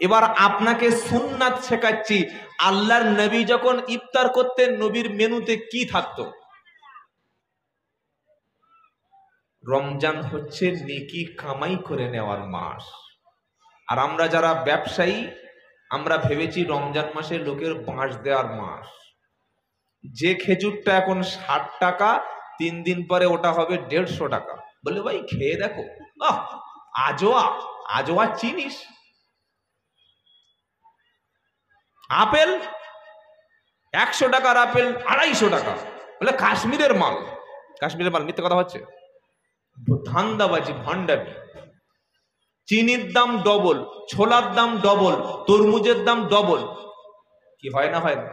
এবার আপনাকে সুন্নাত শেখাচ্ছি। আল্লাহর নবী যখন ইফতার করতেন, নবীর মেনুতে কি থাকতো? রমজান হচ্ছে নেকি কামাই করে নেওয়ার মাস। আর আমরা যারা ব্যবসায়ী, আমরা ভেবেছি রমজান মাসে লোকের বাঁশ দেওয়ার মাস। যে খেজুরটা এখন 60 টাকা, 3 দিন পরে ওটা হবে 150 টাকা। বলে ভাই খেয়ে দেখো, আজোয়া আজোয়া চিনিস? আপেল 100 টাকার আপেল 250 টাকা, বলে কাশ্মীরের মাল। কাশ্মীরের মাল মিথ্যে কথা হচ্ছে, ধান্দাবাজি, ভণ্ডামি। চিনির দাম ডবল, ছোলার দাম ডবল, তরমুজের দাম ডবল। কি হয় না? হয় না?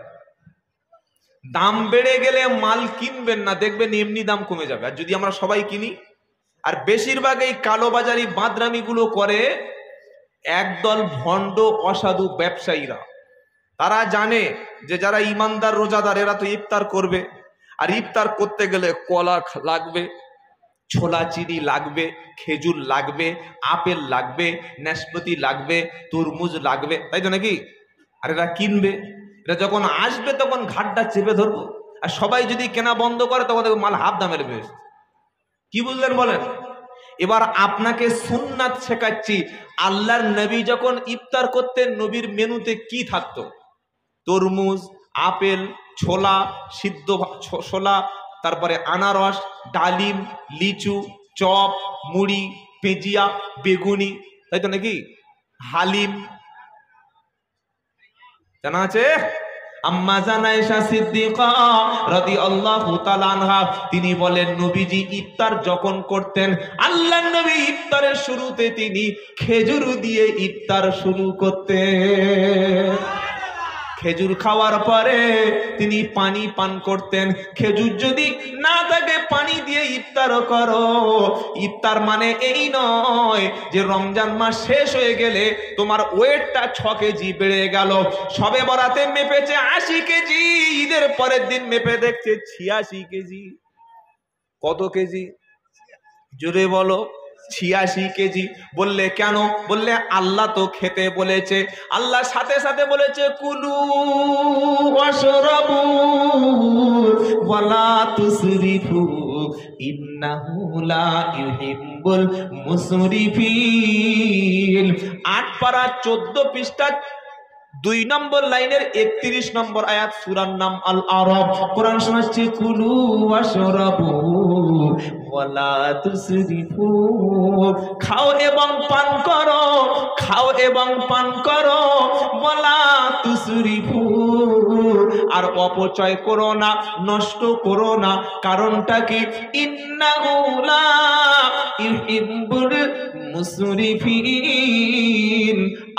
দাম বেড়ে গেলে মাল কিনবেন না, দেখবেন এমনি দাম কমে যাবে। আর যদি আমরা সবাই কিনি, আর বেশিরভাগ এই কালোবাজারি বাদরামি গুলো করে একদল ভণ্ড অসাধু ব্যবসায়ীরা। তারা জানে যে যারা ইমানদার রোজাদার এরা তো ইফতার করবে, আর ইফতার করতে গেলে কলা লাগবে, ছোলা চিনি লাগবে, খেজুর লাগবে, আপেল লাগবে, নাশপাতি লাগবে, তরমুজ লাগবে, তাই তো নাকি? আর এরা কিনবে, এরা যখন আসবে তখন ঘাটটা চেপে ধরবো। আর সবাই যদি কেনা বন্ধ করে তখন মাল হাফ দামের বেশ। কি বুঝলেন বলেন? এবার আপনাকে সুন্নাত শেখাচ্ছি। আল্লাহর নবী যখন ইফতার করতেন, নবীর মেনুতে কি থাকতো? তরমুজ, আপেল, ছোলা, সিদ্ধ ছোলা, তারপরে আনারস, ডালিম, লিচু, চপ, মুড়ি, পেঁজিয়া, বেগুনি, তাই তো নাকি? হালিম জানা আছে? আম্মা জান আয়েশা সিদ্দিকা রাদিয়াল্লাহু তাআলা আনহা তিনি বলেন, নবীজি ইফতার যখন করতেন, আল্লাহর নবী ইফতারের শুরুতে তিনি খেজুর দিয়ে ইফতার শুরু করতেন। খেজুর খাওয়ার পরে তিনি পানি পান করতেন। খেজুর যদি না থাকে, পানি দিয়ে ইফতার করো। ইফতার মানে এই নয় যে রমজান মাস শেষ হয়ে গেলে তোমার ওয়েটটা 6 কেজি বেড়ে গেল। সবে বরাতে মেপেছে 80 কেজি, ঈদের পরের দিন মেপে দেখছে 86 কেজি। কত কেজি? জোরে বলো। 86 কেজি। বললে কেন? বললে আল্লাহ তো খেতে বলেছে, আল্লাহ সাথে সাথে বলেছে কুলু ওয়াশরাবু ওয়ালা তুসরিফু ইন্নাহু লা ইউহিব্বুল মুসরিফিন। 8 পারা 14 পৃষ্ঠা 2 নম্বর লাইনের 31 নম্বর আয়াত, সূরার নাম আল আরাব। কোরআন শোনাচ্ছে কুলু ওয়াশরাবু ওয়ালা তুসরিফু, খাও এবং পান করো, খাও এবং পান করো, ওয়ালা তুসরিফু, আর অপচয় করো না, নষ্ট করো না। কারণটা কি? ইন্নাহু লা ইউহিব্বুল মুসরিফিন।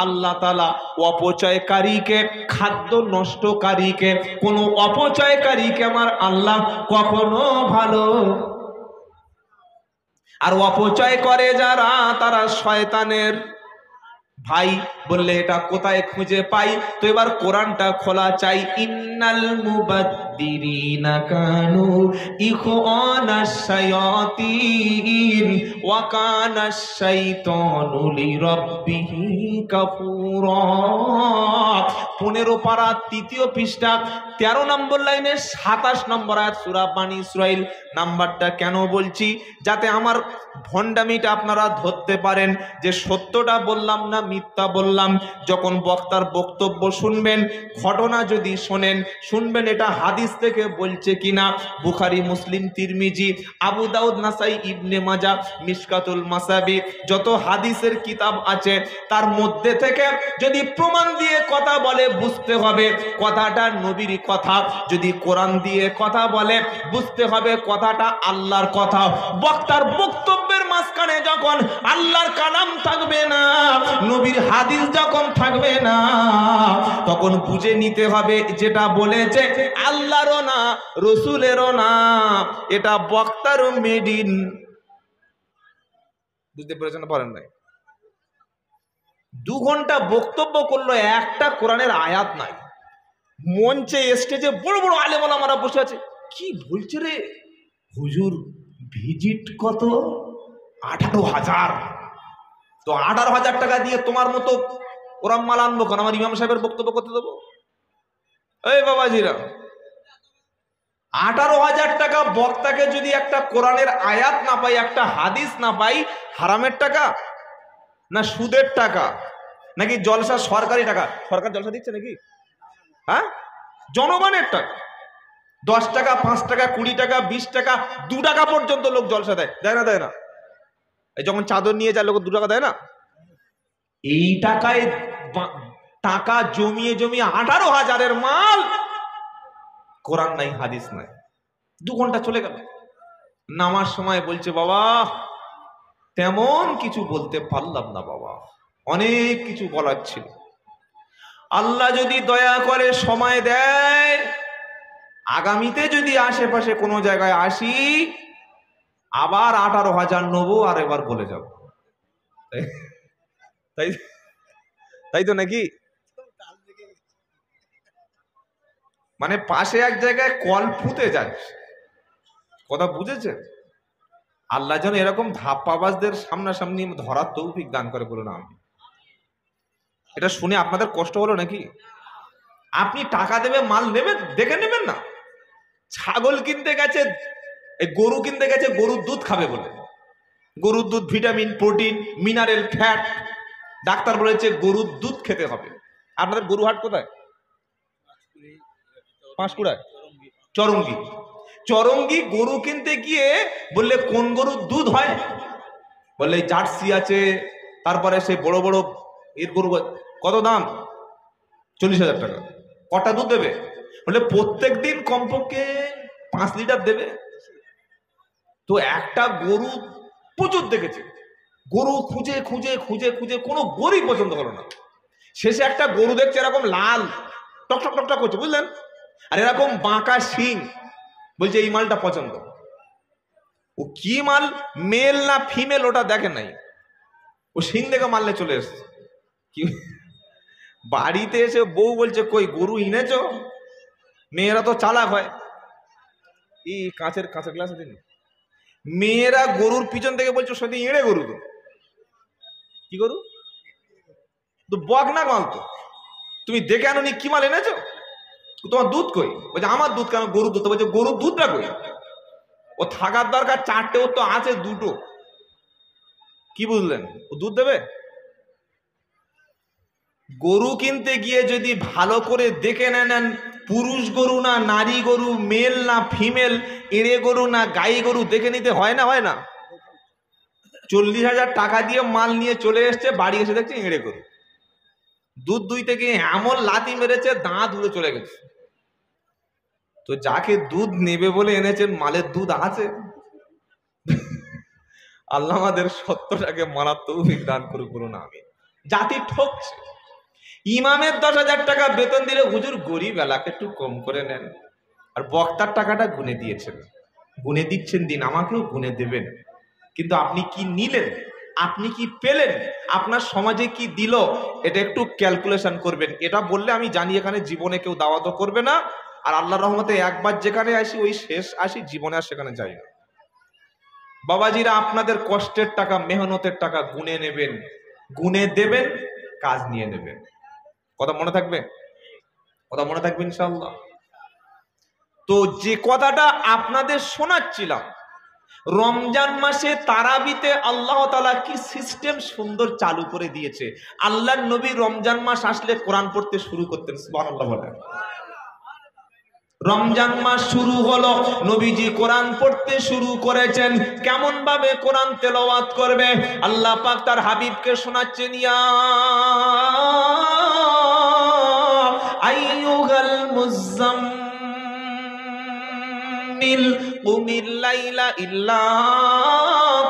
আল্লাহ তাআলা অপচয়কারীকে, খাদ্য নষ্টকারীকে, কোন অপচয়কারীকে আমার আল্লাহ কখনো ভালো। আর অপচয় করে যারা, তারা শয়তানের ভাই। বললে এটা কোথায় খুঁজে পাই? তো এবার কোরআনটা খোলা চাই। ইন্নাল মুবাদ্দিরিনা কানু ইখওয়ানাশ শায়াতিন ওয়া কানাশ শাইতানু লিরাব্বিহি কাফুরা। 15 পারা 3য় পৃষ্ঠা 13 নম্বর লাইনে 27 নম্বর আয়াত, সূরা বানী ইসরাইল। নাম্বারটা কেন বলছি? যাতে আমার ভণ্ডামিটা আপনারা ধরতে পারেন যে সত্যটা বললাম না মিথ্যা বললাম। যখন বক্তার বক্তব্য শুনবেন, ঘটনা যদি শোনেন, শুনবেন এটা হাদিস থেকে বলছে কিনা। বুখারী, মুসলিম, তিরমিজি, আবু দাউদ, নাসাই, ইবনে মাজাহ, মিশকাতুল মাসাবি, যত হাদিসের কিতাব আছে তার মধ্যে থেকে যদি প্রমাণ দিয়ে কথা বলে, বুঝতে হবে কথাটা নবীর কথা। যদি কোরআন দিয়ে কথা বলে, বুঝতে হবে কথাটা আল্লাহর কথা। বক্তার বক্তব্যের মাঝখানে যখন আল্লাহর কালাম থাকবে না, নবীর হাদিস যখন থাকবে না, তখন বুঝে নিতে হবে যেটা বলেছে আল্লাহরও না, রসুলেরও না, এটা বক্তারও মেডিন। বুঝতে পেরেছেন না? পারেন নাই? 2 ঘন্টা বক্তব্য করলো, একটা কোরআনের আয়াত নাই। মঞ্চে স্টেজে বড় বড় আলেম ওলামারা বসে আছে। কি বলছে রে হুজুর? ভিজিট কত? 18,000। তো 18,000 টাকা দিয়ে তোমার মতো ওরা মাল আনবো কেন? আমার ইমাম সাহেবের বক্তব্য করতে দেবো? এই বাবাজিরা, 18,000 টাকা বক্তাকে যদি একটা কোরআনের আয়াত না পাই, একটা হাদিস না পাই, হারামের টাকা না সুদের টাকা নাকি জলসা সরকারি টাকা? সরকার জলসা দিচ্ছে নাকি? হ্যাঁ, জনগণের টাকা। 10 টাকা, 5 টাকা, 20 টাকা, 20 টাকা, 2 টাকা পর্যন্ত লোক জলসা দেয়, দেয় না? দেয় না? এই যখন চাদর নিয়ে যায় লোক 2 টাকা দেয় না? এই টাকায় টাকা জমিয়ে জমিয়ে 18,000-এর মাল, কোরআন নাই, হাদিস নাই। 2 ঘন্টা চলে গেল। নামার সময় বলছে, বাবা তেমন কিছু বলতে পারলাম না বাবা, অনেক কিছু বলার ছিল। আল্লাহ যদি দয়া করে সময় দেয়, আগামীতে যদি আশেপাশে কোনো জায়গায় আসি, আবার 18,000 নেবো, আর এবার বলে যাব। তাই তাই তো নাকি? মানে পাশে এক জায়গায় কল ফুটে যাচ্ছে, কথা বুঝেছেন? আল্লাহ যেন এরকম ধাপ্পাবাজদের সামনাসামনি ধরার তৌফিক দান করে, বলুন আমি। এটা শুনে আপনাদের কষ্ট হলো নাকি? আপনি টাকা দেবে, মাল নেবেন, দেখে নেবেন না। ছাগল কিনতে গেছে, এই গরু কিনতে গেছে, গরুর দুধ খাবে বলে। গরুর দুধ vitamin, protein, mineral, fat, doctor বলেছে গরুর দুধ খেতে হবে। আপনাদের গরু হাট কোথায়? পাঁশকুড়ায়, চরঙ্গি। চরঙ্গি গরু কিনতে গিয়ে বললে কোন গরুর দুধ হয়? বললে জার্সি আছে, তারপরে সে বড় বড় এর গরু। কত দাম? 40,000 টাকা। কটা দুধ দেবে? বলে প্রত্যেক দিন কমপক্ষে 5 লিটার দেবে। তো একটা গরু প্রচুর দেখেছে, গরু খুঁজে খুঁজে খুঁজে খুঁজে কোনো গরুই পছন্দ হলো না। শেষে একটা গরু দেখছে এরকম লাল টকটক টকটক করছে, বুঝলেন, আর এরকম বাঁকা শিং, বলছে এই মালটা পছন্দ। ও কি মাল, মেল না ফিমেল ওটা দেখে নাই, ও শিং দেখে মারলে চলে এসছে। কি বাড়িতে এসে বউ বলছে কই গরু এনেছ? মেয়েরা তো চালাক হয়, এই কাঁচের গ্লাস দিন। মেয়েরা গরুর পিছন থেকে বলছো সত্যি এড়ে গরু, তো কি গরু, তো বক না মাল, তো তুমি দেখে আনো নি, কি মাল এনেছো? তোমার দুধ কই? বলছে আমার দুধ কেন, গরুর দুধ। বলছে গরুর দুধটা কই? ও থাকার দরকার 4টে, ওর তো আছে 2টো। কি বুঝলেন? ও দুধ দেবে? গরু কিনতে গিয়ে যদি ভালো করে দেখে নেন পুরুষ গরু না নারী গরু, মেল না ফিমেল, এড়ে গরু না গাই গরু, দেখে নিতে হয় না? হয় না? 40,000 টাকা দিয়ে মাল নিয়ে চলে এসছে, বাড়ি এসে দেখছে এড়ে গরু। দুধ দুইতে গিয়ে এমন লাথি মেরেছে, দাঁত উড়ে চলে গেছে। তো যাকে দুধ নেবে বলে এনেছেন, মালের দুধ আছে। আল্লাহ আমাদের সত্যটাকে মারার তৌফিক দান করুক, বলুন আমি। জাতি ঠকছে। ইমামের 10,000 টাকা বেতন দিলে হুজুর গরিব এলাকা একটু কম করে নেন, আর বক্তার টাকাটা গুনে দিয়েছেন, গুনে দিচ্ছেন, দিন, আমাকেও গুনে দেবেন। কিন্তু আপনি কি নিলেন, আপনি কি পেলেন, আপনার সমাজে কি দিল, এটা একটু ক্যালকুলেশন করবেন। এটা বললে আমি জানি এখানে জীবনে কেউ দাওয়াতও করবে না, আর আল্লাহর রহমতে একবার যেখানে আসি ওই শেষ আসি, জীবনে আর সেখানে যাই না। বাবাজিরা, আপনাদের কষ্টের টাকা, মেহনতের টাকা গুনে নেবেন, গুনে দেবেন, কাজ নিয়ে নেবেন। কথা মনে থাকবে? কথা মনে থাকবে ইনশাআল্লাহ। তো যে কথাটা আপনাদের শোনাচ্ছিলাম, রমজান মাসে তারাবিতে আল্লাহ তাআলা কি সিস্টেম সুন্দর চালু করে দিয়েছে। আল্লাহর নবী রমজান মাস আসলে কোরআন পড়তে শুরু করতেন, সুবহানাল্লাহ বলেন। রমজান মাস শুরু হলো, নবীজি কোরআন পড়তে শুরু করেছেন। কেমন ভাবে কোরআন তেলাওয়াত করবে, আল্লাহ পাক তার হাবিবকে শোনাচ্ছেন, ইয়া আইয়ুহাল মুযাম্মিল কুমিল লাইলা ইল্লা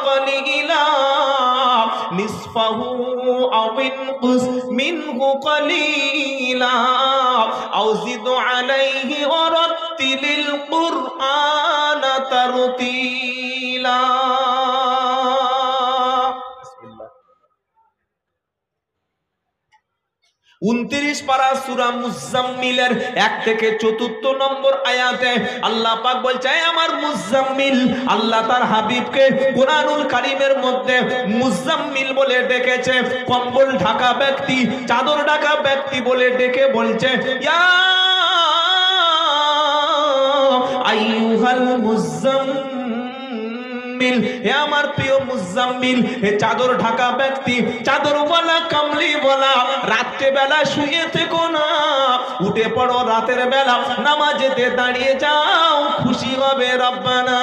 কালিলা নিসফাহু আও ইনকুস মিনহু কালিলা আও জিদ আলাইহি ওয়া রাত্তিলিল কুরআনা তারতিলা। 29 পারা সূরা মুজাম্মিলের 1 থেকে 4 নম্বর আয়াতে আল্লাহ পাক বলছে, আমার মুজাম্মিল, আল্লাহ তার হাবিবকে কুরআনুল কারীমের মধ্যে মুজাম্মিল বলে ডেকেছে, কম্বল ঢাকা ব্যক্তি, চাদর ঢাকা ব্যক্তি বলে ডেকে বলছে, ইয়া আইয়ুহাল মুজাম্মিল, হে আমার প্রিয় মুজাম্মিল, হে চাদর ঢাকা ব্যক্তি, চাদর বলা, কামলি বলা, রাত্রে বেলা শুয়ে থেকো না, উঠে পড়ো রাতের বেলা, নামাজেতে দাঁড়িয়ে যাও, খুশি হবে রব্বানা।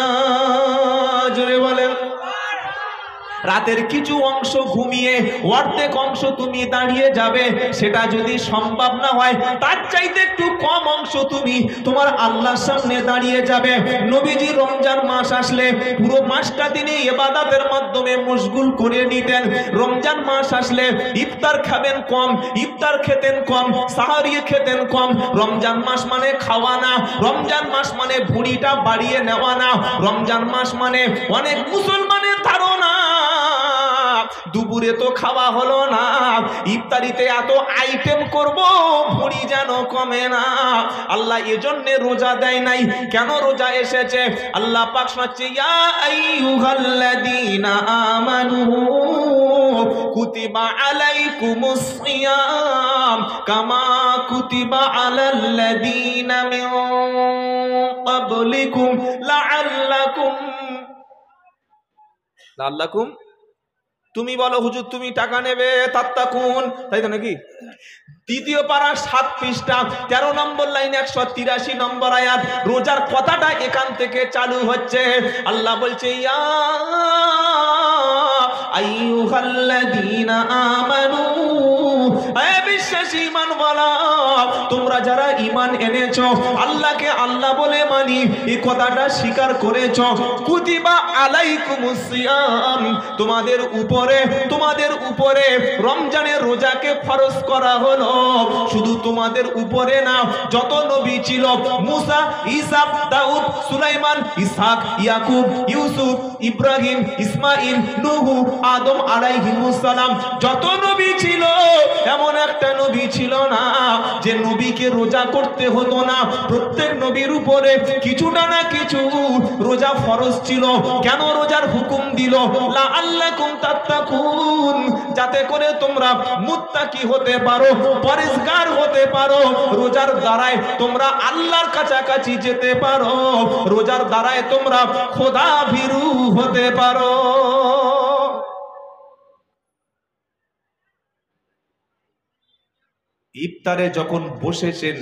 জোরে বলেন। রাতের কিছু অংশ ঘুমিয়ে অর্ধেক অংশ তুমি দাঁড়িয়ে যাবে, সেটা যদি সম্ভব না হয় তার চাইতে একটু কম অংশ তুমি তোমার আল্লাহর সামনে দাঁড়িয়ে যাবে। নবীজি রমজান মাস আসলে পুরো মাসটা তিনি ইবাদতের মাধ্যমে মশগুল করে নিতেন। রমজান মাস আসলে ইফতার খাবেন কম, ইফতার খেতেন কম, সাহারি খেতেন কম। রমজান মাস মানে খাওয়া না, রমজান মাস মানে ভুঁড়িটা বাড়িয়ে নেওয়া না, রমজান মাস মানে অনেক মুসলমানের ধারণা দুপুরে তো খাওয়া হলো না, ইফতারিতে এত আইটেম করব ভুঁড়ি যেন কমে না। আল্লাহ এজন্য রোজা দেয় নাই। কেন রোজা এসেছে? আল্লাহ পাক শোনাচ্ছে, ইয়া আইয়ুহাল্লাযীনা আমানু কুতিবা আলাইকুমুস সিয়াম কামা কুতিবা আলাল্লাযীনা মিন ক্বাবলিকুম লাআল্লাকুম তুমি বলো হুজুর তুমি টাকা নেবে তাত্তাকুন, তাই তো নাকি? দ্বিতীয় পারা 7 পৃষ্ঠা 13 নম্বর লাইন 183 নম্বর আয়াত, রোজার কথাটা এখান থেকে চালু হচ্ছে। আল্লাহ বলছে, ইয়া আইয়ুহাল্লাযীনা আমানু, হে বিশ্বাসী ঈমানওয়ালা, তোমরা যারা ঈমান এনেছো, আল্লাহকে আল্লাহ বলে মানি, এই কথাটা স্বীকার করেছো, কুতিবা আলাইকুমুস সিয়াম, তোমাদের উপরে রমজানের রোজাকে ফরজ করা হলো। শুধু তোমাদের উপরে না, যত নবী ছিল, মুসা, ঈসা, দাউদ, সুলাইমান, ইসহাক, ইয়াকুব, ইউসুফ, ইব্রাহিম, ইসমাইল, নূহ, আদম আলাইহিমুস সালাম, যত নবী ছিল, এমন একটা নবী ছিল না যে নবীকে রোজা করতে হতো না। প্রত্যেক নবীর উপরে কিছুটা না কিছু রোজা ফরজ ছিল। কেন রোজার হুকুম দিল? লাআল্লাকুম তাত্তাকুন, যাতে করে তোমরা মুত্তাকি হতে পারো, পরেজগার হতে পারো। রোজার দ্বারায় তোমরা আল্লাহর কাছাকাছি যেতে পারো, রোজার দ্বারায় তোমরা খোদা ভীরু হতে পারো। ইফতারে যখন বসেছেন,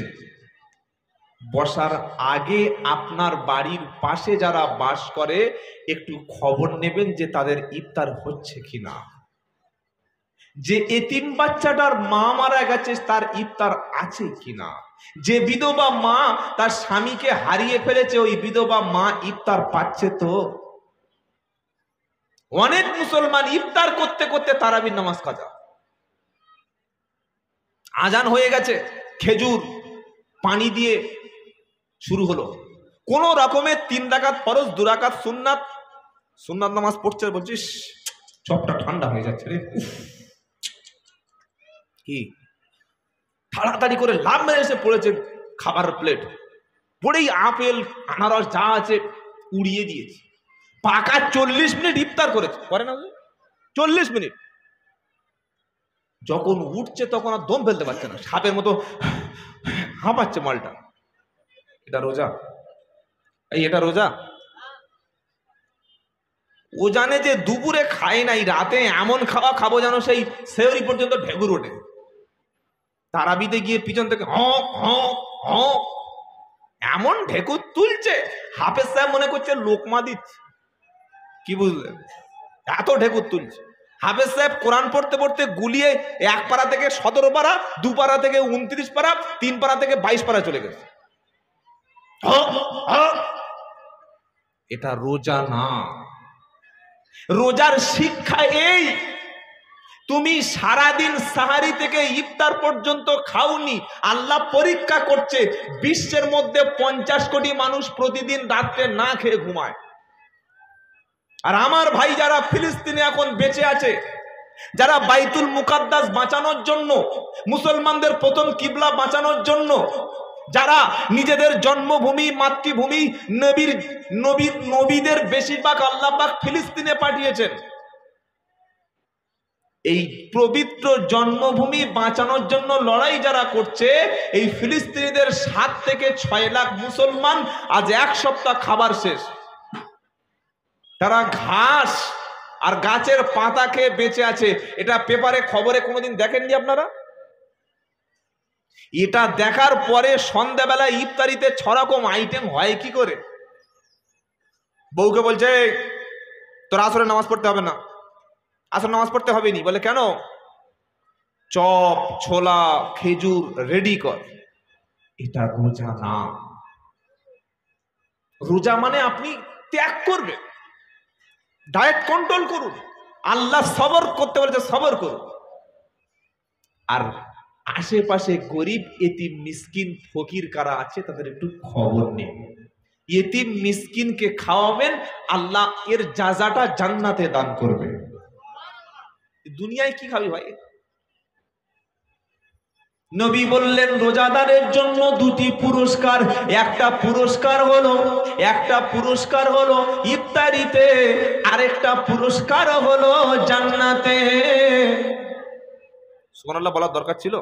বসার আগে আপনার বাড়ির পাশে যারা বাস করে একটু খবর নেবেন যে তাদের ইফতার হচ্ছে কিনা। যে এতিম বাচ্চাটার মা মারা গেছে তার ইফতার আছে কিনা। যে বিধবা মা তার স্বামীকে হারিয়ে ফেলেছে, ওই বিধবা মা ইফতার পাচ্ছে তো। অনেক মুসলমান ইফতার করতে করতে তারাবির নামাজ কাজা, আজান হয়ে গেছে, খেজুর পানি দিয়ে শুরু হলো, কোন রকমের 3 রাকাত ফরজ, 2 রাকাত সুন্নাত, সুন্নাত নামাজ পড়ছে, বলছিস চপটা ঠান্ডা হয়ে যাচ্ছে রে, কি তাড়াতাড়ি করে লাভ মেরে এসে পড়েছে খাবার প্লেট, পড়েই আপেল আনারস যা আছে উড়িয়ে দিয়েছে। পাকা 40 মিনিট ইফতার করেছে, করে না 40 মিনিট। যখন উঠছে তখন আর দম ফেলতে পারছে না, সাপের মতো হাঁপাচ্ছে মালটা। এটা রোজা? এটা রোজা? ও জানে যে দুপুরে খায় নাই, রাতে এমন খাওয়া খাবো যেন সেই সেহরি পর্যন্ত ঢেকুর ওঠে। তারাবিতে গিয়ে পিছন থেকে এমন ঢেকুর তুলছে, হাফেজ সাহেব মনে করছে লোকমা দিচ্ছে। কি বুঝলেন? এত ঢেকুর তুলছে। হাফেজ সাহেব কোরআন পড়তে পড়তে গুলিয়ে 1 পারা থেকে 17 পারা, 2 পারা থেকে 29 পারা, 3 পারা থেকে 22 পারা চলে গেছে। এটা রোজা না। রোজার শিক্ষা এই, তুমি সারাদিন সাহারি থেকে ইফতার পর্যন্ত খাওনি, আল্লাহ পরীক্ষা করছে। বিশ্বের মধ্যে 50 কোটি মানুষ প্রতিদিন রাত্রে না খেয়ে ঘুমায়। আর আমার ভাই যারা ফিলিস্তিনে এখন বেঁচে আছে, যারা বাইতুল মুকাদ্দাস বাঁচানোর জন্য, মুসলমানদের প্রথম কিবলা বাঁচানোর জন্য, যারা নিজেদের জন্মভূমি মাতৃভূমি নবীদের বেশিরভাগ আল্লাহ পাক ফিলিস্তিনে পাঠিয়েছেন, এই পবিত্র জন্মভূমি বাঁচানোর জন্য লড়াই যারা করছে, এই ফিলিস্তিনিদের 7 থেকে 6 লাখ মুসলমান আজ 1 সপ্তাহ খাবার শেষ। তারা ঘাস আর গাছের পাতা খেয়ে বেঁচে আছে। এটা পেপারে খবরে কোনোদিন দেখেননি আপনারা? এটা দেখার পরে সন্ধ্যাবেলা ইফতারিতে 6 রকম আইটেম হয় কি করে? বউকে বলছে তোর আসরে নামাজ পড়তে হবে না, আসর নামাজ পড়তে হবে নি। বলে কেন? চপ ছোলা খেজুর রেডি কর। এটা রোজা না। রোজা মানে আপনি ত্যাগ করবেন, ডায়েট কন্ট্রোল করুন। আল্লাহ সবর করতে বলেছে, সবর করুন। আর আশেপাশে গরিব এতিম মিসকিন ফকির কারা আছে তাদের একটু খবর নিন। এতিম মিসকিনকে খাওয়াবেন, আল্লাহ এর জাযাটা জান্নাতে দান করবে। দুনিয়ায় কি খাবি ভাই? নবী বললেন রোজাদারের জন্য 2টি পুরস্কার। একটা পুরস্কার হলো ইফতারিতে, আরেকটা পুরস্কার হলো জান্নাতে। সুবহানাল্লাহ বলার দরকার ছিল?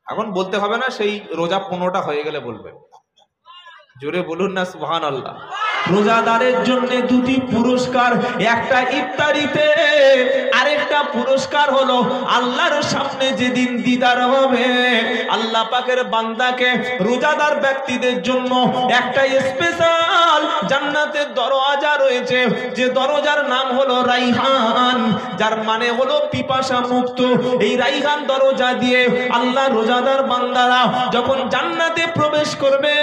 এখন বলতে হবে না, সেই রোজা 15টা হয়ে গেলে বলবেন। জোরে বলুন না সুবহানাল্লাহ। রোজাদারের জন্য 2টি পুরস্কার, একটা ইফতারিতে, আরেকটা পুরস্কার হলো আল্লাহর সামনে যেদিন দিদার হবে। আল্লাহ পাকের বান্দাকে, রোজাদার ব্যক্তিদের জন্য একটা স্পেশাল জান্নাতের দরওয়াজা রয়েছে, যে দরজার নাম হলো রাইহান, যার মানে হলো পিপাসা মুক্ত। এই রাইহান দরজা দিয়ে আল্লাহ রোজাদার বান্দারা যখন জান্নাতে প্রবেশ করবে,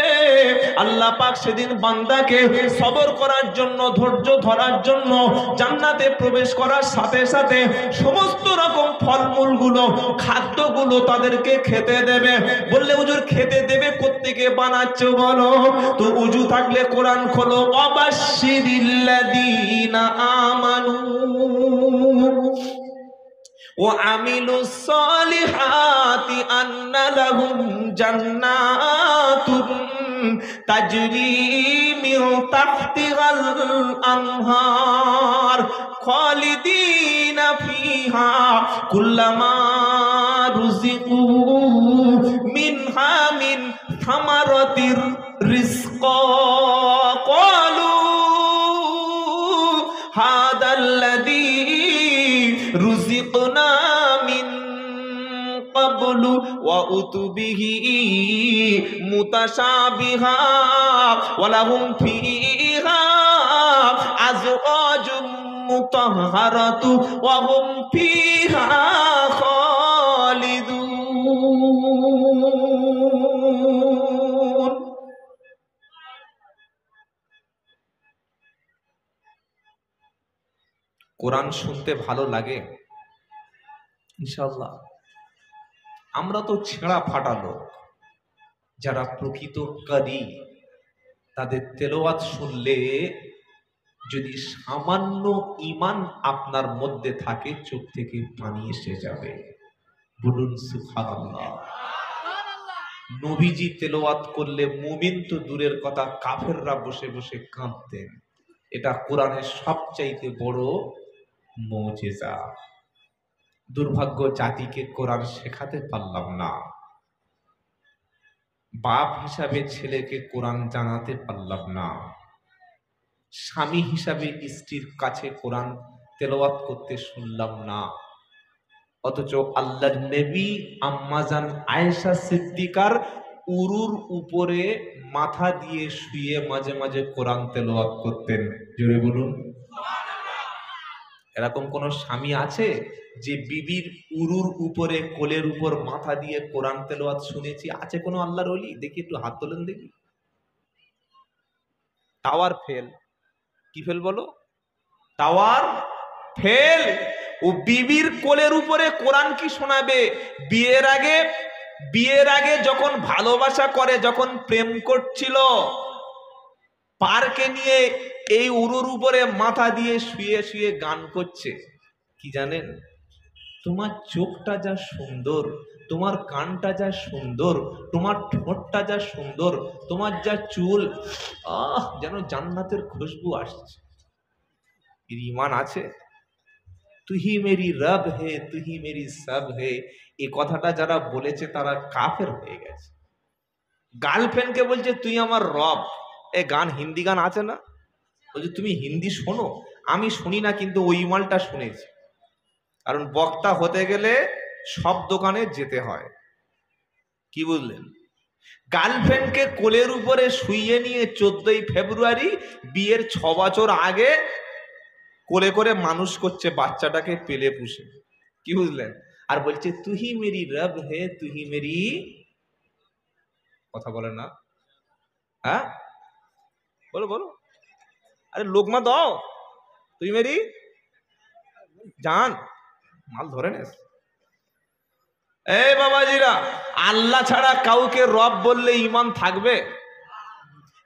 আল্লাহ পাক সেদিন বান্দাকে সবর করার জন্য, ধৈর্য ধরার জন্য জান্নাতে প্রবেশ করার সাথে সাথে সমস্ত রকম ফলমূলগুলো, খাদ্যগুলো তাদেরকে খেতে দেবে। বললে হুজুর খেতে দেবে কোত্থেকে বানাচ্ছো বলো? তো উজু থাকলে কোরআন খোলো। অবাশশিরিল্লাযীনা আমানু ওয়া আমিলুস সালিহাতি আন্না লাহুম জান্নাতুন তাজরি মিন তাহতিহাল আনহার খালিদিনা ফিহা কুল্লামা রুজিকু মিনহা মিন থামারাতির রিজকা ক্বালু হাদাল্লাযী রুজিকনা মিন ক্বাবলু ওয়া উতুবিহি মুতাশাবিহা ওয়া লাহুম ফিহা আজওয়াজুম মুতাহহারাতু ওয়া হুম ফিহা খালিদুন। কোরআন শুনতে ভালো লাগে ইনশাআল্লাহ। আমরা তো ছেঁড়া ফাটা লোক, যারা প্রকৃত কারি তাদের তেলাওয়াত শুনলে যদি সামান্য ঈমান আপনার মধ্যে থাকে, চোখ থেকে পানি এসে যাবে। বলুন সুবহানাল্লাহ। নবীজি তেলাওয়াত করলে মুমিন তো দূরের কথা, কাফেররা বসে বসে কাঁদতেন। এটা কোরআনের সবচাইতে বড় মুজিজা। দুর্ভাগ্য জাতিকে কোরআন শেখাতে পারলাম না, বাপ হিসাবে ছেলেকে কোরআন জানাতে পারলাম না, স্বামী হিসাবে স্ত্রীর কাছে কোরআন তেলাওয়াত করতে শুনলাম না। অথচ আল্লাহর নবী আম্মাজান আয়েশা সিদ্দিকার উরুর উপরে মাথা দিয়ে শুয়ে মাঝে মাঝে কোরআন তেলাওয়াত করতেন। জোরে বলুন। এরকম কোন স্বামী আছে যে বিবির উরুর উপরে, কোলের উপর মাথা দিয়ে কোরআন তেলাওয়াত শুনেছি? আছে কোনো আল্লাহর ওলি? দেখি একটু হাত তোলেন দেখি। Tower fail. কি ফেল বলো? Tower fail. ও বিবির কোলের উপরে কোরআন কি শোনাবে? বিয়ের আগে যখন ভালোবাসা করে, যখন প্রেম করছিল, পার্কে নিয়ে এই উরুর উপরে মাথা দিয়ে শুয়ে শুয়ে গান করছে। কি জানেন, তোমার চোখটা যা সুন্দর, তোমার কানটা যা সুন্দর, তোমার ঠোঁটটা যা সুন্দর, তোমার যা চুল, যেন জান্নাতের খুশবু আসছে। এর ঈমান আছে? তুহি মেরি রব হে, তুহি মেরি সব হে, এই কথাটা যারা বলেছে তারা কাফের হয়ে গেছে। গার্লফ্রেন্ডকে বলছে তুই আমার রব। এ গান, হিন্দি গান আছে না, বলছে তুমি হিন্দি শোনো, আমি শুনি না, কিন্তু ওই মালটা শুনেছি। কারণ বক্তা হতে গেলে সব দোকানে যেতে হয়। কি বুঝলেন? গার্লফ্রেন্ডকে কোলের উপরে শুইয়ে নিয়ে 14ই ফেব্রুয়ারি বিয়ের 6 বছর আগে কোলে করে মানুষ করছে বাচ্চাটাকে পেলে পুষে। কি বুঝলেন? আর বলছে তুহি মেরি রব হে, তুহি মেরি, কথা বলে না? হ্যাঁ বলো বলো, আরে লোকমা দাও, তুই মেরি জান, মাল ধরে নেস। এই বাবাজিরা, আল্লাহ ছাড়া কাউকে রব বললে ঈমান থাকবে?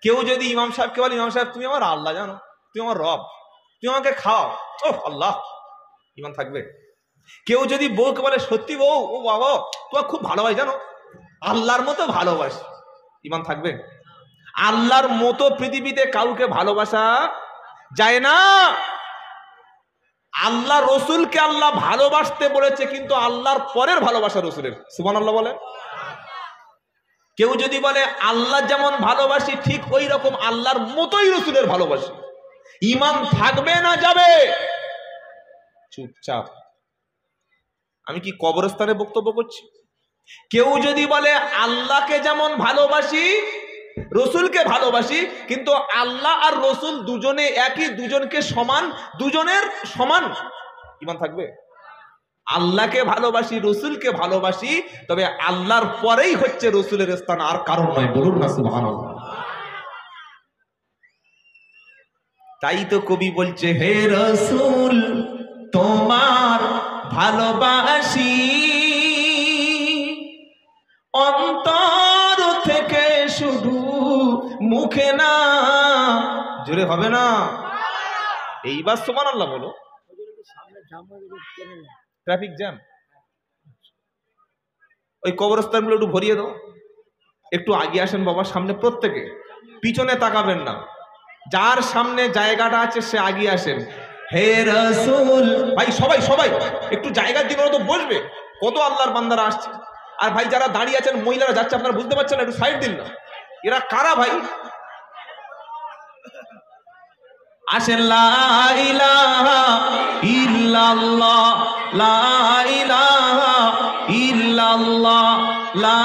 কেউ যদি ইমাম সাহেবকে বলে ইমাম সাহেব তুমি আমার আল্লাহ জানো, তুমি আমার রব, তুমি আমাকে খাও, ও আল্লাহ, ঈমান থাকবে? কেউ যদি বউকে বলে সত্যি বউ, ও বাবা তোমার খুব ভালোবাসি জানো, আল্লাহর মতো ভালোবাসি, ঈমান থাকবে? আল্লাহর মতো পৃথিবীতে কাউকে ভালোবাসা যায় না। আল্লাহ রসুলকে আল্লাহ ভালোবাসতে বলেছে, কিন্তু আল্লাহর পরের ভালোবাসা রসুলের। সুবহানাল্লাহ বলে। কেউ যদি বলে আল্লাহ যেমন ভালোবাসি ঠিক ওই রকম আল্লাহর মতোই রসুলের ভালোবাসি, ঈমান থাকবে না যাবে? চুপচাপ। আমি কি কবরস্থানে বক্তব্য করছি? কেউ যদি বলে আল্লাহকে যেমন ভালোবাসি রসুলকে ভালোবাসি, কিন্তু আল্লাহ আর রসুল দুজনে একই, দুজনকে সমান, দুজনের সমান, ঈমান থাকবে? আল্লাহকে ভালোবাসি, রসুলকে ভালোবাসি, তবে আল্লাহর পরেই হচ্ছে রসুলের স্থান, আর কারণ নয়। বলুন না সুবহানাল্লাহ। তাই তো কবি বলছে হে রসুল তোমার ভালোবাসি, অন্তর থেকে শুধু মুখে না। জোরে হবে না? এইবার সুবহানাল্লাহ বলো। ট্রাফিক জ্যাম, ওই কবরস্থানগুলো একটু ভরিয়ে দাও। একটু আগে আসেন বাবা, সামনে প্রত্যেকে, পিছনে তাকাবেন না, যার সামনে জায়গাটা আছে সে আগে আসেন। হে রাসূল, ভাই সবাই সবাই একটু জায়গা দিন, ওরা তো বসবে, কত আল্লাহর বান্দারা আসছে। আর ভাই যারা দাঁড়িয়ে আছেন, মহিলারা যাচ্ছে, আপনারা বুঝতে পারছেন না, একটু সাইড দিন না। এরা কারা ভাই? আসেন। লা ইলাহা ইল্লাল্লাহ, লা ইলাহা ইল্লাল্লাহ, লা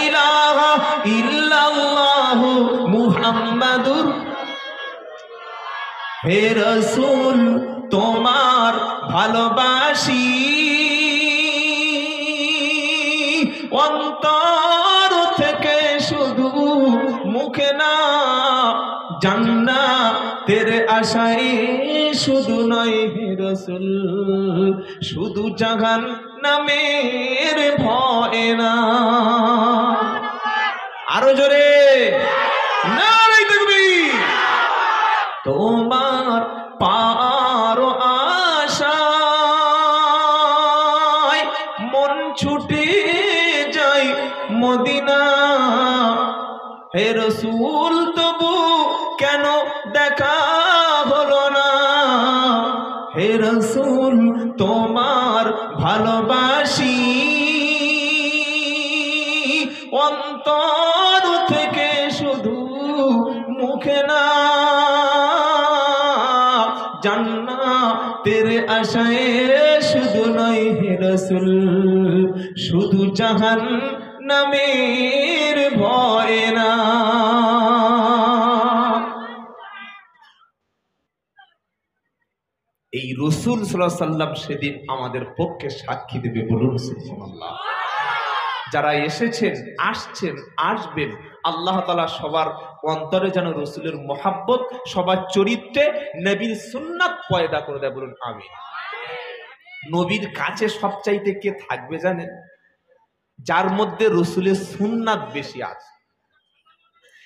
ইলাহা ইল্লাল্লাহু মুহাম্মাদুর। হে রাসূল তোমার ভালোবাসি, অন্তর থেকে শুধু মুখে না, জান্নাতের আশায় শুধু নয় হে রাসূল, শুধু জাহান্নামের ভয় না। আরো জোরে নারে তাকবীর। তোমার পার আশায় মন ছুটে যায় মদিনা। হে রাসূল তবু কেন দেখা হলো না? হে রাসূল তোমার ভালোবাসি, অন্তর থেকে শুধু মুখে না, জান্নাতের আশায় শুধু নয় হে রাসূল, শুধু জাহান্নামের ভয় না। এই রাসূল সাল্লাল্লাহু আলাইহি সাল্লাম সেদিন আমাদের পক্ষে সাক্ষী দেবে। বলুন সুবহানাল্লাহ। যারা এসেছেন, আসছেন, আসবেন, আল্লাহ তাআলা সবার অন্তরে যেন রাসূলের মহব্বত, সবার চরিত্রে নবীর সুন্নাত পয়দা করে দেয়। বলুন আমিন। নবীর কাছে সবচাইতে কে থাকবে জানেন? যার মধ্যে রাসূলের সুন্নাত বেশি আছে,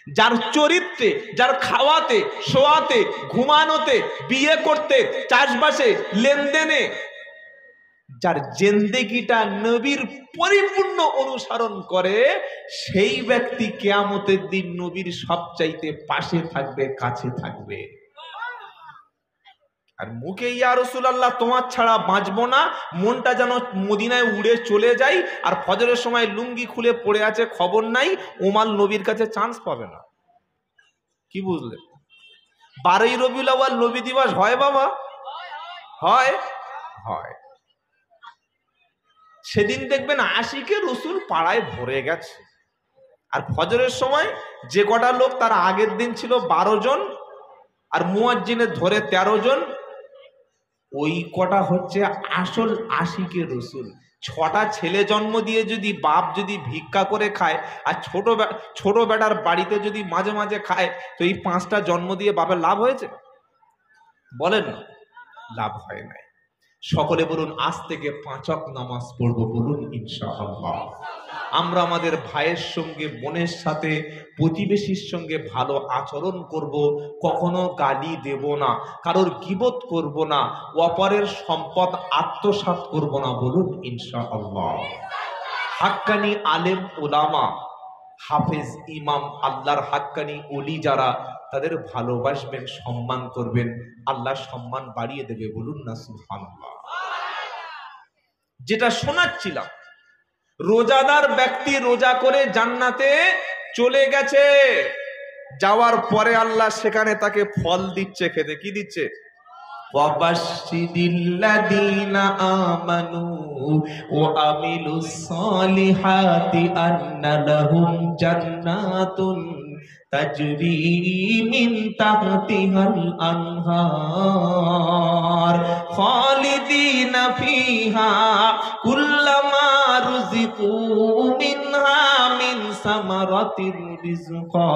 যার চরিত্রে, যার খাওয়াতে, শোয়াতে, ঘুমানোতে, বিয়ে করতে, চাষবাসে, লেনদেনে যার জিন্দেগিটা নবীর পরিপূর্ণ অনুসরণ করে, সেই ব্যক্তি কিয়ামতের দিন নবীর সবচাইতে পাশে থাকবে, কাছে থাকবে। আর মুখে ইয়া রাসূলুল্লাহ তোমার ছাড়া বাঁচবো না, মনটা যেন মদিনায় উড়ে চলে যায়, আর ফজরের সময় লুঙ্গি খুলে পড়ে আছে, খবর নাই, ওমাল নবীর কাছে চান্স পাবে না। কি বুঝলে? 12ই রবিউল আউয়াল নবী দিবস হয় বাবা, হয় হয়। সেদিন দেখবেন আশিকে রসুল পাড়ায় ভরে গেছে। আর ফজরের সময় যে কটা লোক তার আগের দিন ছিল 12 জন, আর মুয়াজ্জিনের ধরে 13 জন, ওই কটা হচ্ছে আসল আশিকে রসুল। 6টা ছেলে জন্ম দিয়ে যদি বাপ যদি ভিক্ষা করে খায়, আর ছোট বেটার বাড়িতে যদি মাঝে মাঝে খায়, তো এই 5টা জন্ম দিয়ে বাপের লাভ হয়েছে? বলেন না, লাভ হয় নাই। সকলে বলুন আজ থেকে 5 ওয়াক্ত নামাজ পড়বো, বলুন ইনশাআল্লাহ। আমরা আমাদের ভাইয়ের সঙ্গে, বোনের সাথে, প্রতিবেশীর সঙ্গে ভালো আচরণ করব, কখনো গালি দেব না, কারোর গীবত করব না, অপরের সম্পদ আত্মসাৎ করব না, বলুন ইনশাআল্লাহ। হাক্কানি আলেম ওলামা, হাফেজ, ইমাম, আল্লাহর হাক্কানি ওলি যারা, তাদের ভালোবাসবেন, সম্মান করবেন, আল্লাহ সম্মান বাড়িয়ে দেবে, বলুন না সুবহানাল্লাহ। যেটা শোনাচ্ছিলাম, রোজাদার ব্যক্তি রোজা করে জান্নাতে চলে গেছে, যাওয়ার পরে আল্লাহ সেখানে তাকে ফল দিচ্ছে, খেতে। কি দিচ্ছে? ওয়াবাশশিরিল্লাযীনা আমানু ওয়া আমিলুস সালিহাতি আন্না লাহুম জান্নাতুন তাজরি মিন তাহতিহাল আনহার খালিদিনা ফিহা কুল্লামা রুজিকু মিনহা মিন সামারাতির রিজকা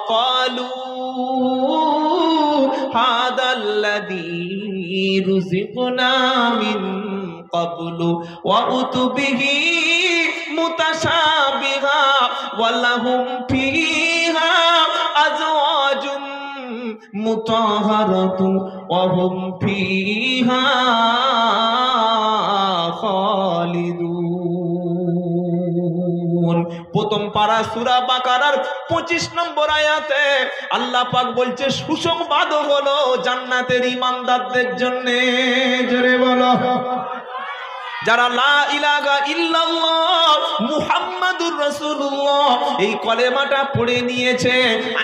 ক্বালু হাদাল্লাযী রুজিকনা মিন ক্বাবলু ওয়া উতুবিহি মুতাশাবিহা ওয়া লাহুম ফিহা আজওয়াজুম মুতাহহারাতু ওয়া হুম ফিহা খালিদুন। প্রথম পারা সূরা বাকারার 25 নম্বর আয়াতে আল্লাহ পাক বলছে সুসংবাদ হলো জান্নাতের ঈমানদারদের জন্য। জোরে বলো, যারা লা ইলাহা ইল্লাল্লাহ মুহাম্মাদুর রাসূলুল্লাহ এই কলেমাটা পড়ে নিয়েছে,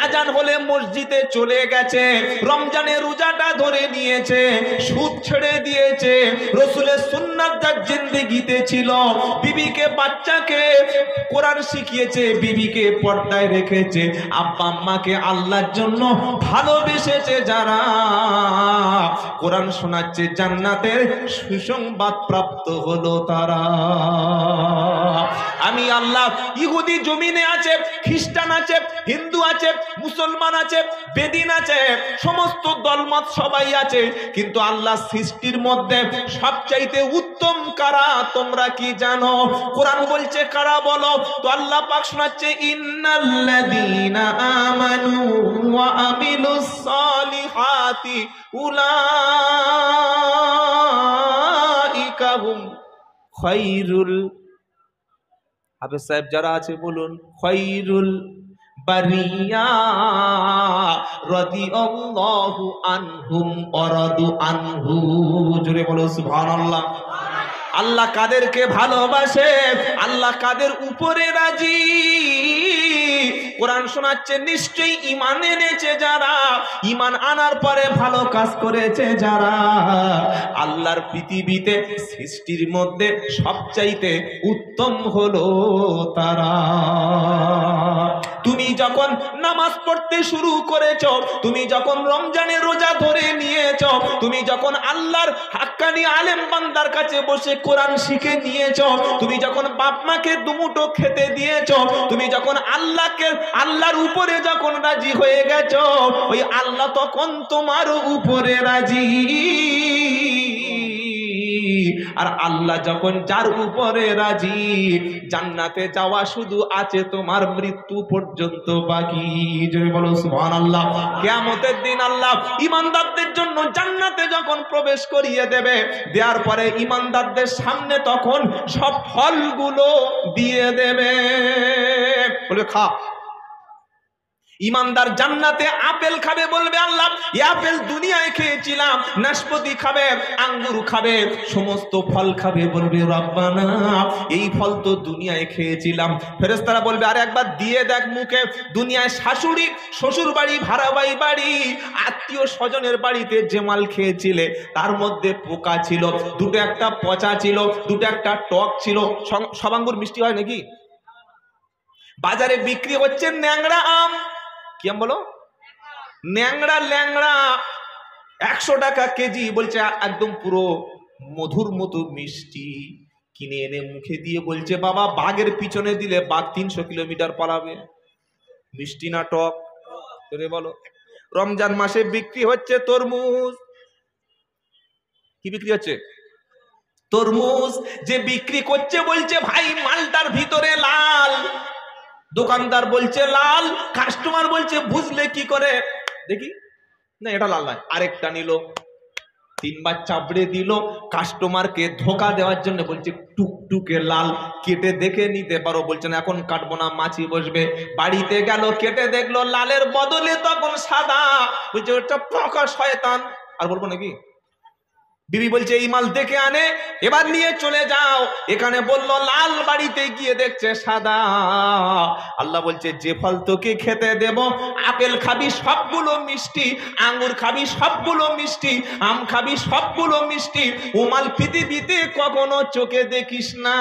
আজান হলে মসজিদে চলে গেছে, রমজানের রোজাটা ধরে নিয়েছে, সুদ ছেড়ে দিয়েছে, রাসূলের সুন্নাত যার জিন্দেগিতে ছিল, বিবিকে বাচ্চাকে কোরআন শিখিয়েছে, বিবিকে পর্দায় রেখেছে, আব্বা আম্মাকে আল্লাহর জন্য ভালোবেসেছে, যারা কোরআন শোনাচ্ছে, জান্নাতের সুসংবাদ প্রাপ্ত হলো তারা। আমি আল্লাহ, ইহুদি জমিনে আছে, খ্রিস্টান আছে, হিন্দু আছে, মুসলমান আছে, বেদিন আছে, সমস্ত দলমত সবাই আছে, কিন্তু আল্লাহ সৃষ্টির মধ্যে সবচাইতে উত্তম কারা তোমরা কি জানো? কোরআন বলছে কারা বলো? তো আল্লাহ পাক শোনাচ্ছে ইন্নাল্লাযীনা আমানু ওয়া আমিলুস সালিহাতি উলাইকা হুম খায়রুল, হাফেজ সাহেব যারা আছে বলুন খায়রুল বারিয়া রাদিয়াল্লাহু আনহুম ওয়া রাদু আনহু। জোরে বলো সুবহানাল্লাহ। আল্লাহ কাদেরকে ভালোবাসে, আল্লাহ কাদের উপরে রাজি? কোরআন শোনাচ্ছে নিশ্চয়ই ঈমান এনেছে যারা, ঈমান আনার পরে ভালো কাজ করেছে যারা, আল্লাহর পৃথিবীতে সৃষ্টির মধ্যে সবচাইতে উত্তম হলো তারা। তুমি যখন নামাজ পড়তে শুরু করেছো, তুমি যখন রমজানের রোজা ধরে নিয়েছো, তুমি যখন আল্লাহর হাক্কানি আলেম বান্দার কাছে বসে কোরআন শিখে নিয়েছো, তুমি যখন বাপ মাকে দুমুঠো খেতে দিয়েছো, তুমি যখন আল্লাহর উপরে যখন রাজি হয়ে গেছো, ওই আল্লাহ তখন তোমার উপরে রাজি। আর আল্লাহ যখন যার উপরে রাজি, জান্নাতে যাওয়া শুধু আছে, তোমার মৃত্যু পর্যন্ত বাকি। যদি বলো সুবহানাল্লাহ। কিয়ামতের দিন আল্লাহ ঈমানদারদের জন্য জান্নাতে যখন প্রবেশ করিয়ে দেবে, দেওয়ার পরে ঈমানদারদের সামনে তখন সব ফলগুলো দিয়ে দেবে, বলে খা। ঈমানদার জান্নাতে আপেল খাবে, বলবে আল্লাহ এই আপেল দুনিয়ায় খেয়েছিলাম, নাশপাতি খাবে, আঙ্গুর খাবে, সমস্ত ফল খাবে, বলবে রব্বানা এই ফল তো দুনিয়ায় খেয়েছিলাম। ফেরেশতারা বলবে আরে একবার দিয়ে দেখ মুখে, দুনিয়ায় শাশুড়ি শ্বশুর বাড়ি ভাড়া বাড়ি আত্মীয় স্বজনের বাড়িতে যে মাল খেয়েছিলে তার মধ্যে পোকা ছিল, দুটো একটা পচা ছিল, দুটো একটা টক ছিল। সব আঙ্গুর মিষ্টি হয় নাকি? বাজারে বিক্রি হচ্ছে ন্যাংরা আম, কি আম বলো? ন্যাংরা ল্যাংড়া, 100 টাকা কেজি, বলছে একদম পুরো মধুর মতো মিষ্টি। কিনে এনে মুখে দিয়ে বলছে বাবা বাঘের পিছনে দিলে বাঘ 300 কিলোমিটার পালাবে। মিষ্টি না টক? বলো। রমজান মাসে বিক্রি হচ্ছে তরমুজ, কি বিক্রি হচ্ছে? তরমুজ। যে বিক্রি করছে বলছে ভাই মালটার ভিতরে লাল, দোকানদার বলছে লাল, কাস্টমার বলছে বুঝলে কি করে, দেখি না এটা লাল নয়, আরেকটা নিল, 3 বার চাপড়ে দিল। কাস্টমারকে ধোকা দেওয়ার জন্য বলছে টুকটুকে লাল, কেটে দেখে নিতে পারো, বলছে না এখন কাটবো না, মাছি বসবে। বাড়িতে গেল, কেটে দেখলো লালের বদলে তখন সাদা, বলছে ওটা পাকা শয়তান। আর বলবো নাকি? বিবি বলছে এই মাল দেখে আনে, এবার নিয়ে চলে যাও। এখানে বলল লাল, বাড়িতে গিয়ে দেখছে সাদা। আল্লাহ বলছে যে ফল তোকে খেতে দেব, আপেল খাবি সবগুলো মিষ্টি, আঙ্গুর খাবি সবগুলো মিষ্টি, আম খাবি সবগুলো মিষ্টি। ও মাল পৃথিবীতে কখনো চোখে দেখিস না।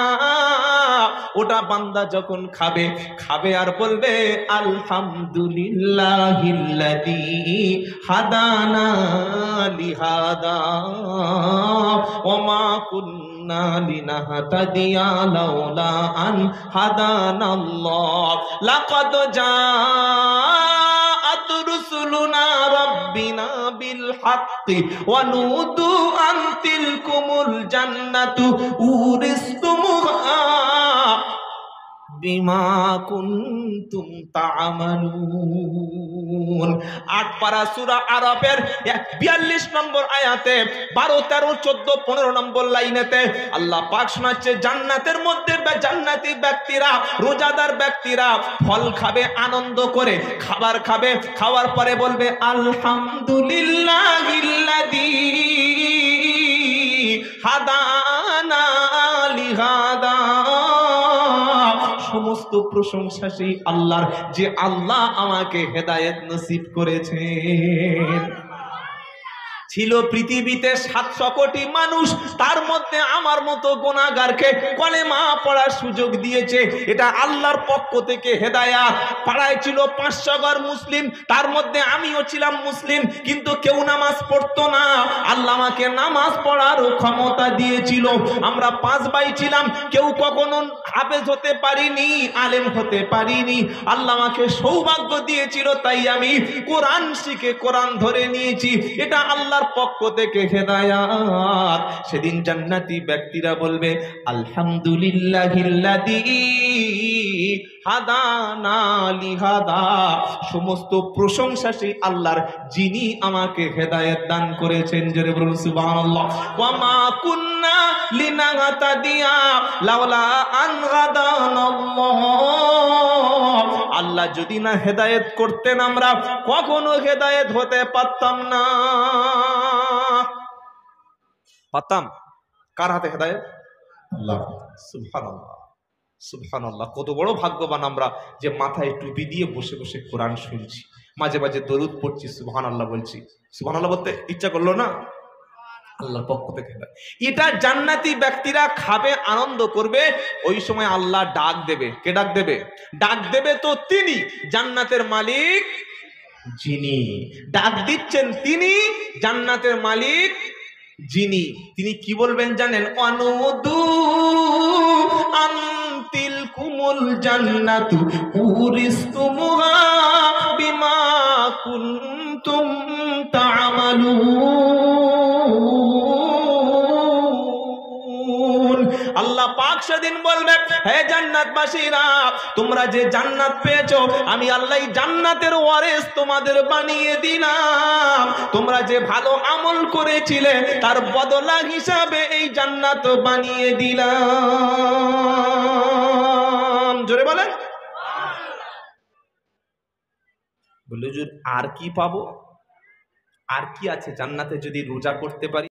ওটা বান্দা যখন খাবে, খাবে আর বলবে আলহামদুলিল্লাহিল্লাযী হাদানা লিহাদা ওমা কুন্না লিনাহতাদিয়া লাউলা আন হাদানাল্লাহ লাকাদ জাআত রুসুলুনা রাব্বিনা বিল হাক্কি ওয়া নুদু আন তিলকুমুল জান্নাতু উরিসতুমুহা বিমা কুনতুম তা'মালুন। 8 পারা সূরা আরাফের 42 নম্বর আয়াতে 12, 13, 14, 15 নম্বর লাইনেতে আল্লাহ পাক শোনাচ্ছে জান্নাতের মধ্যে জান্নাতি ব্যক্তিরা, রোজাদার ব্যক্তিরা ফল খাবে আনন্দ করে, খাবার খাবে, খাওয়ার পরে বলবে আলহামদুলিল্লাহিল্লাযী হাদানা লিহাদা। সমস্ত প্রশংসা সেই আল্লাহর, যে আল্লাহ আমাকে হেদায়েত নসিব করেছেন। ছিল পৃথিবীতে 700 কোটি মানুষ, তার মধ্যে আমার মতো গুনাহগারকে কলেমা পড়ার সুযোগ দিয়েছে, এটা আল্লাহর পক্ষ থেকে হেদায়াত। পাড়ায় ছিল 500 ঘর মুসলিম, তার মধ্যে আমিও ছিলাম মুসলিম, কিন্তু কেউ নামাজ পড়তো না। আল্লাহ আমাকে নামাজ পড়ার ক্ষমতা দিয়েছিল। আমরা 5 ভাই ছিলাম, কেউ কখনো হাফেজ হতে পারিনি, আলেম হতে পারিনি। আল্লাহ আমাকে সৌভাগ্য দিয়েছিল, তাই আমি কোরআন শিখে কোরআন ধরে নিয়েছি। এটা আল্লাহর পক্ষ থেকে হেদায়াত। সেদিন জান্নাতি ব্যক্তিরা বলবে আলহামদুলিল্লাহিল্লাযী হাদানা লিহাদা। সমস্ত প্রশংসা সেই আল্লাহর, যিনি আমাকে হেদায়েত দান করেছেন। জোরে বলুন সুবহানাল্লাহ। ওয়া মা কুন্না লিনাহতাদিয়া লাউলা আন হাদানাল্লাহ। আল্লাহ যদি না হেদায়েত করতেন আমরা কখনো হেদায়েত হতে পারতাম না। পারতাম? কার হাতে হেদায়েত? আল্লাহ। সুবহানাল্লাহ, সুবহানাল্লাহ। কত বড় ভাগ্যবান আমরা যে মাথায় টুপি দিয়ে বসে বসে কোরআন শুনছি, মাঝে মাঝে দরুদ পড়ছি, সুবহানাল্লাহ বলছি। সুবহানাল্লাহ বলতে ইচ্ছা করলো না? আল্লাহর পক্ষ থেকে এটা জান্নাতি ব্যক্তিরা খাবে, আনন্দ করবে। ওই সময় আল্লাহ ডাক দেবে। কে ডাক দেবে? ডাক দেবে তো তিনি, জান্নাতের মালিক যিনি। ডাক দিচ্ছেন তিনি, জান্নাতের মালিক যিনি। তিনি কি বলবেন জানেন? অনুদু আনতিল কুমুল জান্নাতু উরিসতুমুহা বিমা কুনতুম তা'মালুন। আল্লাহ পাক সেদিন বলবে, হে জান্নাতবাসীরা, তোমরা যে জান্নাত পেয়েছো আমি আল্লাহ জান্নাতের ওয়ারিস তোমাদের বানিয়ে দিলাম। তোমরা যে ভালো আমল করেছিলে তার বদলা হিসাবে এই জান্নাত বানিয়ে দিলাম। জোরে বলেন। বললে হুজুর আর কি পাবো? আর কি আছে জান্নাতে যদি রোজা করতে পারি?